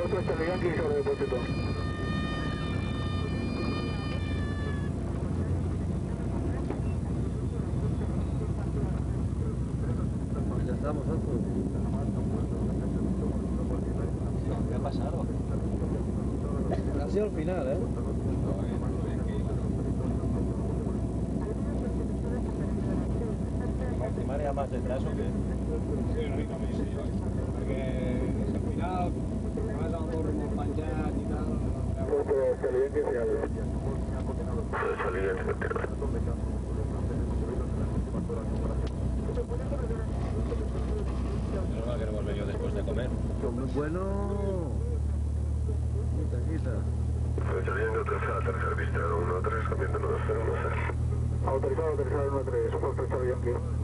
otro Charlie Yankee sobre depósito. Ya estamos, Alfonso. ¿Qué ha pasado? Ha sido el final, ¿eh? ¿Marea más detrás o qué? Sí, una mica més, sí, perquè al final, a vegades el torn molt penjat i tal... Otro Charlie Yankee fiable. Charlie Yankee continúa. Menos mal que no hemos venido después de comer. Muy bueno. Quita. Charlie Yankee autorizado, tercer vista 1-3, cambiando 1-0, 1-0. Autorizado, tercero 1-3, otro Charlie Yankee.